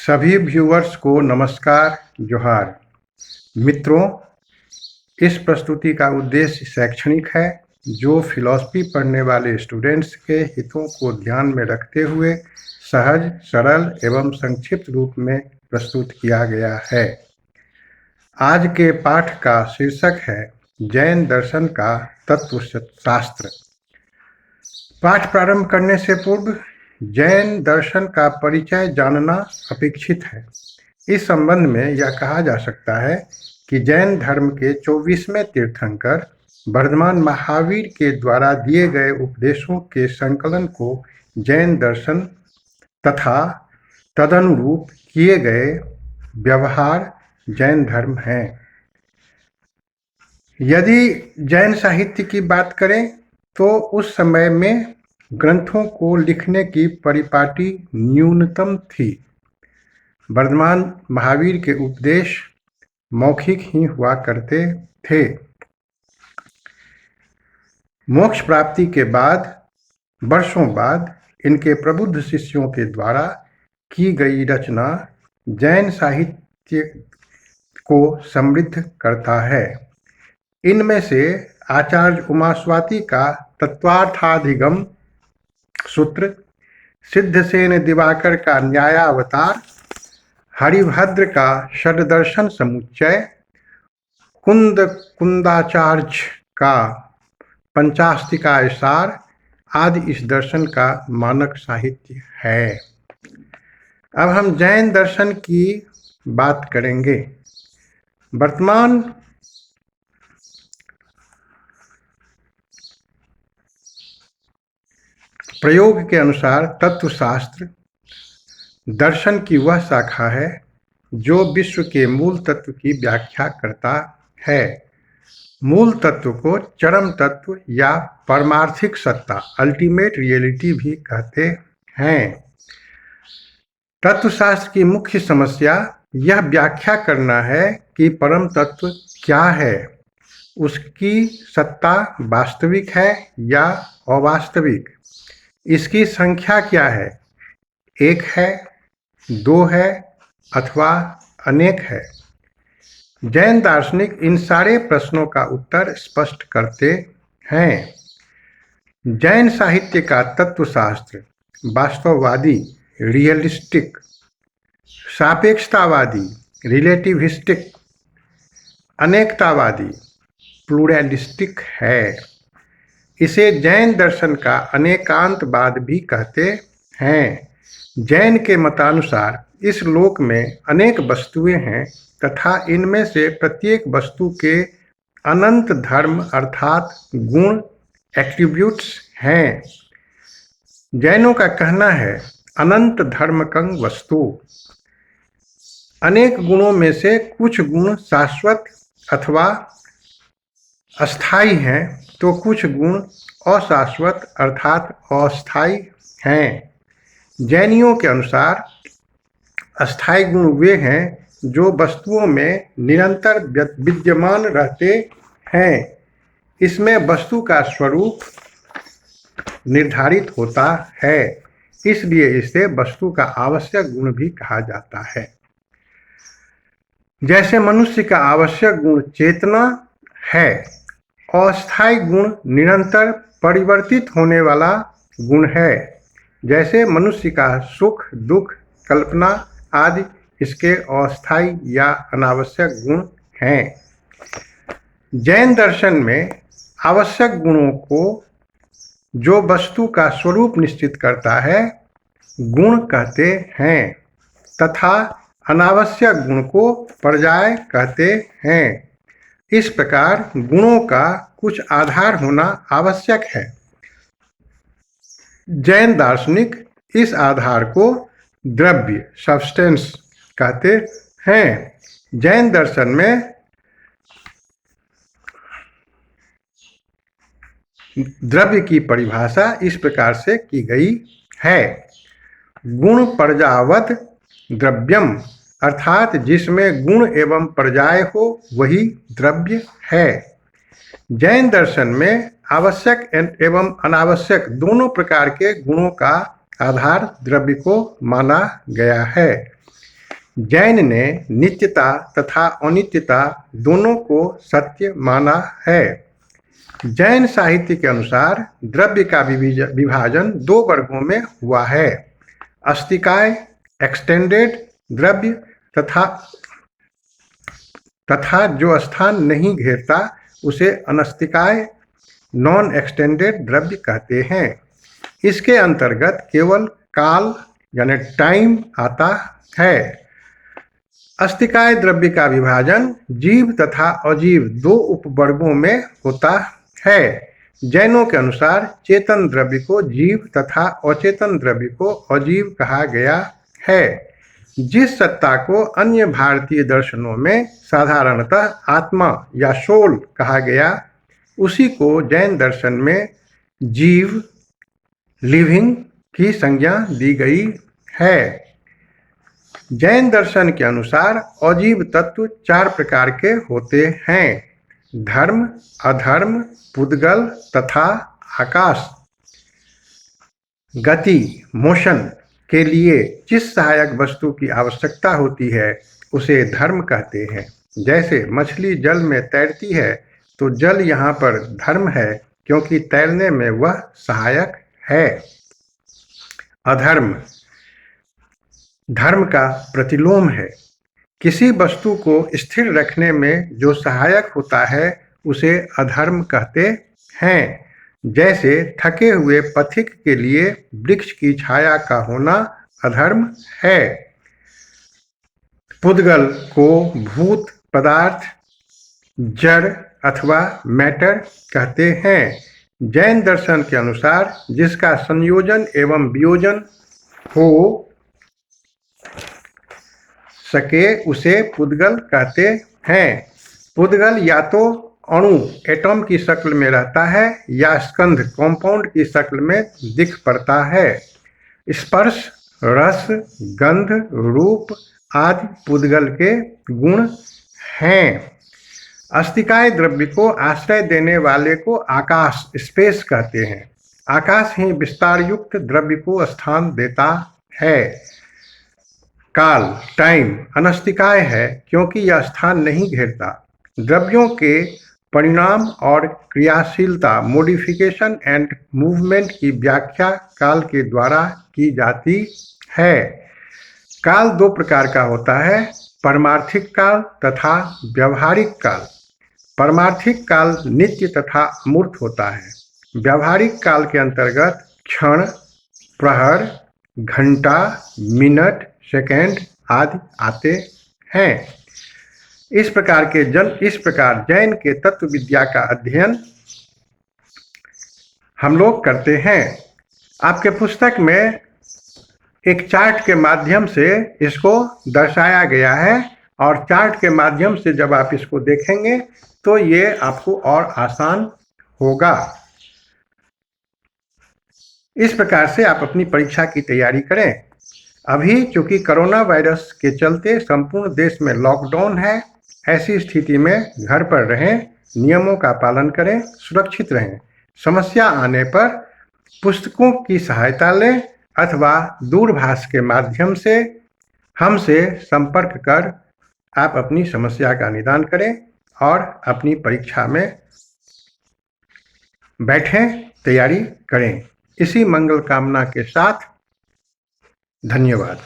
सभी व्यूअर्स को नमस्कार, जोहार। मित्रों, इस प्रस्तुति का उद्देश्य शैक्षणिक है, जो फिलॉसफी पढ़ने वाले स्टूडेंट्स के हितों को ध्यान में रखते हुए सहज, सरल एवं संक्षिप्त रूप में प्रस्तुत किया गया है। आज के पाठ का शीर्षक है जैन दर्शन का तत्वशास्त्र। पाठ प्रारंभ करने से पूर्व जैन दर्शन का परिचय जानना अपेक्षित है। इस संबंध में यह कहा जा सकता है कि जैन धर्म के 24वें तीर्थंकर वर्धमान महावीर के द्वारा दिए गए उपदेशों के संकलन को जैन दर्शन तथा तदनुरूप किए गए व्यवहार जैन धर्म हैं। यदि जैन साहित्य की बात करें तो उस समय में ग्रंथों को लिखने की परिपाटी न्यूनतम थी। वर्धमान महावीर के उपदेश मौखिक ही हुआ करते थे। मोक्ष प्राप्ति के बाद वर्षों बाद इनके प्रबुद्ध शिष्यों के द्वारा की गई रचना जैन साहित्य को समृद्ध करता है। इनमें से आचार्य उमास्वाती का तत्वार्थाधिगम सूत्र, सिद्धसेन दिवाकर का न्यायावतार, हरिभद्र का षड्दर्शन समुच्चय, कुंदाचार्य का पंचास्तिकाय सार आदि इस दर्शन का मानक साहित्य है। अब हम जैन दर्शन की बात करेंगे। वर्तमान प्रयोग के अनुसार तत्वशास्त्र दर्शन की वह शाखा है जो विश्व के मूल तत्व की व्याख्या करता है। मूल तत्व को चरम तत्व या परमार्थिक सत्ता, अल्टीमेट रियलिटी भी कहते हैं। तत्वशास्त्र की मुख्य समस्या यह व्याख्या करना है कि परम तत्व क्या है, उसकी सत्ता वास्तविक है या अवास्तविक, इसकी संख्या क्या है, एक है, दो है अथवा अनेक है। जैन दार्शनिक इन सारे प्रश्नों का उत्तर स्पष्ट करते हैं। जैन साहित्य का तत्वशास्त्र वास्तववादी, रियलिस्टिक, सापेक्षतावादी, रिलेटिविस्टिक, अनेकतावादी, प्लूरलिस्टिक है। इसे जैन दर्शन का अनेकांतवाद भी कहते हैं। जैन के मतानुसार इस लोक में अनेक वस्तुएं हैं तथा इनमें से प्रत्येक वस्तु के अनंत धर्म अर्थात गुण, एट्रीब्यूट्स हैं। जैनों का कहना है अनंत धर्मकं वस्तु। अनेक गुणों में से कुछ गुण शाश्वत अथवा अस्थायी हैं तो कुछ गुण अशाश्वत अर्थात अस्थायी हैं। जैनियों के अनुसार अस्थायी गुण वे हैं जो वस्तुओं में निरंतर विद्यमान रहते हैं। इसमें वस्तु का स्वरूप निर्धारित होता है, इसलिए इसे वस्तु का आवश्यक गुण भी कहा जाता है। जैसे मनुष्य का आवश्यक गुण चेतना है, अस्थायी गुण निरंतर परिवर्तित होने वाला गुण है। जैसे मनुष्य का सुख, दुख, कल्पना आदि इसके अस्थायी या अनावश्यक गुण हैं। जैन दर्शन में आवश्यक गुणों को जो वस्तु का स्वरूप निश्चित करता है गुण कहते हैं तथा अनावश्यक गुण को पर्याय कहते हैं। इस प्रकार गुणों का कुछ आधार होना आवश्यक है। जैन दार्शनिक इस आधार को द्रव्य, सब्सटेंस कहते हैं। जैन दर्शन में द्रव्य की परिभाषा इस प्रकार से की गई है। गुण पर्यावद द्रव्यम, अर्थात जिसमें गुण एवं पर्याय हो वही द्रव्य है। जैन दर्शन में आवश्यक एवं अनावश्यक दोनों प्रकार के गुणों का आधार द्रव्य को माना गया है। जैन ने नित्यता तथा अनित्यता दोनों को सत्य माना है। जैन साहित्य के अनुसार द्रव्य का विभाजन दो वर्गों में हुआ है, अस्तिकाय एक्सटेंडेड द्रव्य तथा जो स्थान नहीं घेरता उसे अनस्तिकाय नॉन एक्सटेंडेड द्रव्य कहते हैं। इसके अंतर्गत केवल काल यानी टाइम आता है। अस्तिकाय द्रव्य का विभाजन जीव तथा अजीव दो उपवर्गों में होता है। जैनों के अनुसार चेतन द्रव्य को जीव तथा अचेतन द्रव्य को अजीव कहा गया है। जिस सत्ता को अन्य भारतीय दर्शनों में साधारणतः आत्मा या सोल कहा गया, उसी को जैन दर्शन में जीव लिविंग की संज्ञा दी गई है। जैन दर्शन के अनुसार अजीव तत्व चार प्रकार के होते हैं, धर्म, अधर्म, पुद्गल तथा आकाश। गति मोशन के लिए जिस सहायक वस्तु की आवश्यकता होती है उसे धर्म कहते हैं। जैसे मछली जल में तैरती है तो जल यहाँ पर धर्म है क्योंकि तैरने में वह सहायक है। अधर्म धर्म का प्रतिलोम है। किसी वस्तु को स्थिर रखने में जो सहायक होता है उसे अधर्म कहते हैं। जैसे थके हुए पथिक के लिए वृक्ष की छाया का होना अधर्म है। पुद्गल को भूत पदार्थ, जड़ अथवा मैटर कहते हैं। जैन दर्शन के अनुसार जिसका संयोजन एवं वियोजन हो सके उसे पुद्गल कहते हैं। पुद्गल या तो अणु एटम की शक्ल में रहता है या स्कंध कंपाउंड की शक्ल में दिख पड़ता है। स्पर्श, रस, गंध, रूप आदि पुद्गल के गुण हैं। अस्तिकाय द्रव्य को आश्रय देने वाले को आकाश स्पेस कहते हैं। आकाश ही विस्तार युक्त द्रव्य को स्थान देता है। काल टाइम अनस्तिकाय है क्योंकि यह स्थान नहीं घेरता। द्रव्यों के परिणाम और क्रियाशीलता मॉडिफिकेशन एंड मूवमेंट की व्याख्या काल के द्वारा की जाती है। काल दो प्रकार का होता है, परमार्थिक काल तथा व्यावहारिक काल। परमार्थिक काल नित्य तथा अमूर्त होता है। व्यावहारिक काल के अंतर्गत क्षण, प्रहर, घंटा, मिनट, सेकेंड आदि आते हैं। इस प्रकार जैन के तत्व विद्या का अध्ययन हम लोग करते हैं। आपके पुस्तक में एक चार्ट के माध्यम से इसको दर्शाया गया है और चार्ट के माध्यम से जब आप इसको देखेंगे तो ये आपको और आसान होगा। इस प्रकार से आप अपनी परीक्षा की तैयारी करें। अभी चूंकि कोरोना वायरस के चलते संपूर्ण देश में लॉकडाउन है, ऐसी स्थिति में घर पर रहें, नियमों का पालन करें, सुरक्षित रहें। समस्या आने पर पुस्तकों की सहायता लें अथवा दूरभाष के माध्यम से हमसे संपर्क कर आप अपनी समस्या का निदान करें और अपनी परीक्षा में बैठें, तैयारी करें। इसी मंगल कामना के साथ धन्यवाद।